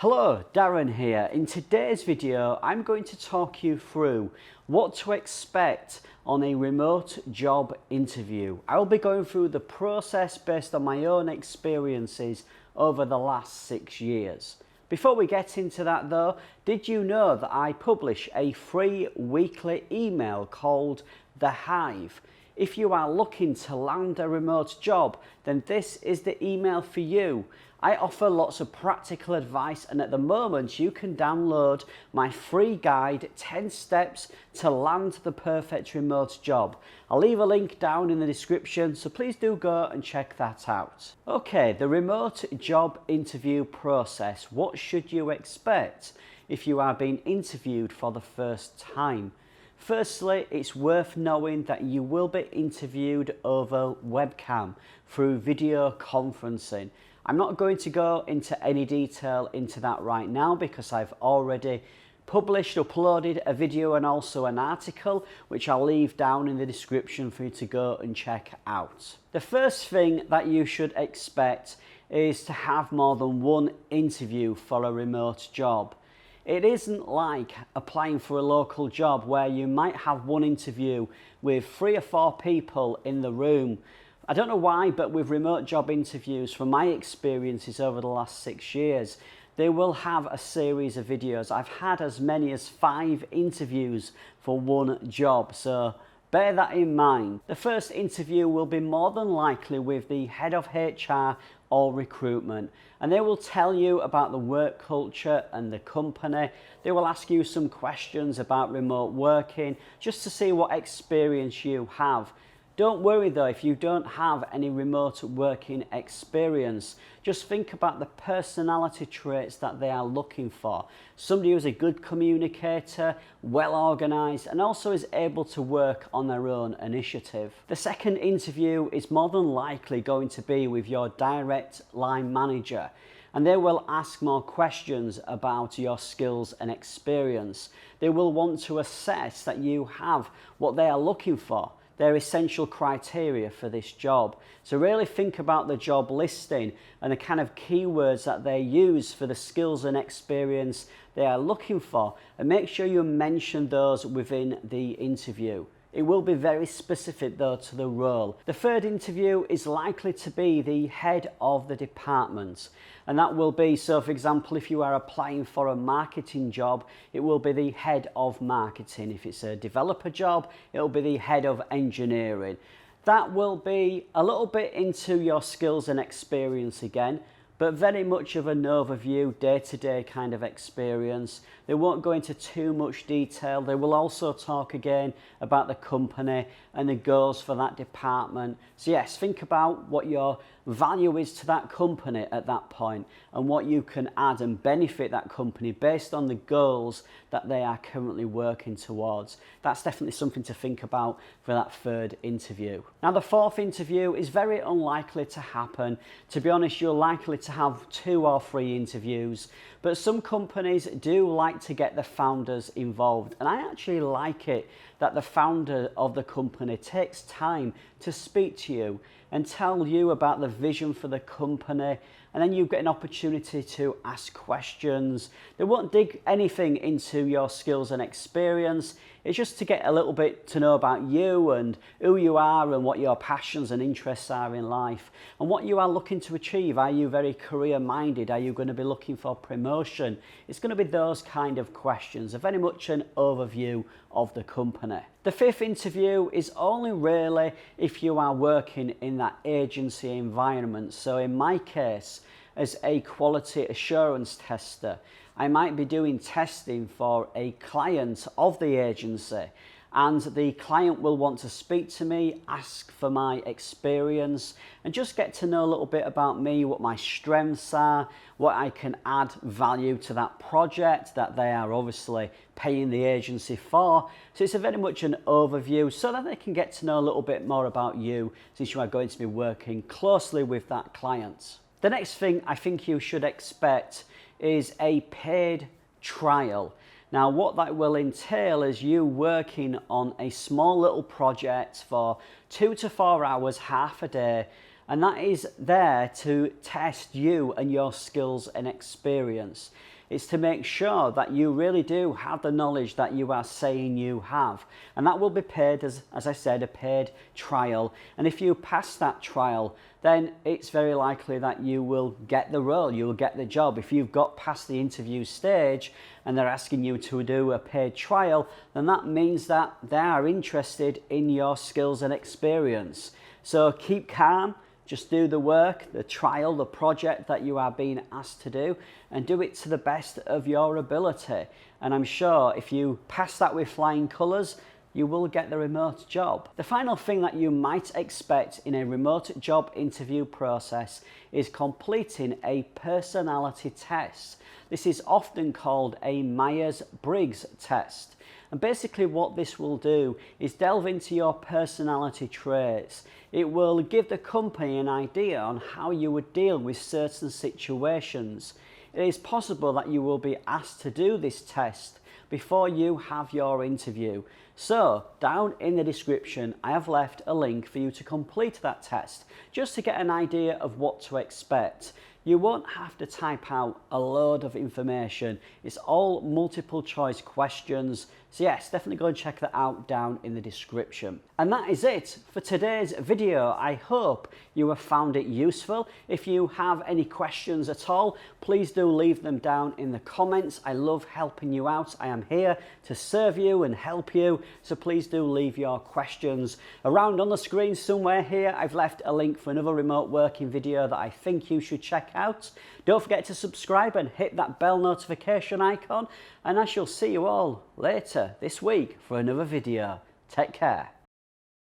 Hello, Darren here. In today's video, I'm going to talk you through what to expect on a remote job interview. I'll be going through the process based on my own experiences over the last 6 years. Before we get into that though, did you know that I publish a free weekly email called The Hive? If you are looking to land a remote job, then this is the email for you. I offer lots of practical advice, and at the moment you can download my free guide, 10 steps to land the perfect remote job. I'll leave a link down in the description, so please do go and check that out. Okay, the remote job interview process. What should you expect if you are being interviewed for the first time? Firstly, it's worth knowing that you will be interviewed over webcam through video conferencing. I'm not going to go into any detail into that right now because I've already uploaded a video and also an article which I'll leave down in the description for you to go and check out. The first thing that you should expect is to have more than one interview for a remote job. It isn't like applying for a local job where you might have one interview with 3 or 4 people in the room. I don't know why, but with remote job interviews, from my experiences over the last 6 years, they will have a series of videos. I've had as many as 5 interviews for one job, so bear that in mind. The first interview will be more than likely with the head of HR or recruitment, and they will tell you about the work culture and the company. They will ask you some questions about remote working just to see what experience you have. Don't worry though if you don't have any remote working experience. Just think about the personality traits that they are looking for. Somebody who's a good communicator, well organised, and also is able to work on their own initiative. The second interview is more than likely going to be with your direct line manager, and they will ask more questions about your skills and experience. They will want to assess that you have what they are looking for, their essential criteria for this job. So really think about the job listing and the kind of keywords that they use for the skills and experience they are looking for, and make sure you mention those within the interview. It will be very specific though to the role. The third interview is likely to be the head of the department, and that will be, so for example, if you are applying for a marketing job, it will be the head of marketing. If it's a developer job, it will be the head of engineering. That will be a little bit into your skills and experience again, but very much of an overview, day-to-day kind of experience. They won't go into too much detail. They will also talk again about the company and the goals for that department. So yes, think about what your value is to that company at that point and what you can add and benefit that company based on the goals that they are currently working towards. That's definitely something to think about for that third interview. Now the fourth interview is very unlikely to happen. To be honest, you're likely to have 2 or 3 interviews, but some companies do like to get the founders involved, and I actually like it that the founder of the company takes time to speak to you and tell you about the vision for the company, and then you get an opportunity to ask questions. They won't dig anything into your skills and experience. It's just to get a little bit to know about you and who you are and what your passions and interests are in life and what you are looking to achieve. Are you very career minded? Are you going to be looking for promotion? It's going to be those kind of questions, very much an overview of the company. The fifth interview is only really if you are working in that agency environment. So in my case, as a quality assurance tester, I might be doing testing for a client of the agency, and the client will want to speak to me, ask for my experience, and just get to know a little bit about me, what my strengths are, what I can add value to that project that they are obviously paying the agency for. So it's a very much an overview so that they can get to know a little bit more about you, since you are going to be working closely with that client. The next thing I think you should expect is a paid trial. Now what that will entail is you working on a small little project for 2 to 4 hours, half a day, and that is there to test you and your skills and experience. It's to make sure that you really do have the knowledge that you are saying you have. And that will be paid, as I said, a paid trial. And if you pass that trial, then it's very likely that you will get the role, you will get the job. If you've got past the interview stage and they're asking you to do a paid trial, then that means that they are interested in your skills and experience. So keep calm. Just do the work, the trial, the project that you are being asked to do, and do it to the best of your ability. And I'm sure if you pass that with flying colours, you will get the remote job. The final thing that you might expect in a remote job interview process is completing a personality test. This is often called a Myers-Briggs test. And basically what this will do is delve into your personality traits. It will give the company an idea on how you would deal with certain situations. It is possible that you will be asked to do this test before you have your interview. So down in the description, I have left a link for you to complete that test, just to get an idea of what to expect. You won't have to type out a load of information. It's all multiple choice questions. So yes, definitely go and check that out down in the description. And that is it for today's video. I hope you have found it useful. If you have any questions at all, please do leave them down in the comments. I love helping you out. I am here to serve you and help you. So please do leave your questions. Around on the screen somewhere here, I've left a link for another remote working video that I think you should check out. Don't forget to subscribe and hit that bell notification icon, and I shall see you all later this week for another video. Take care.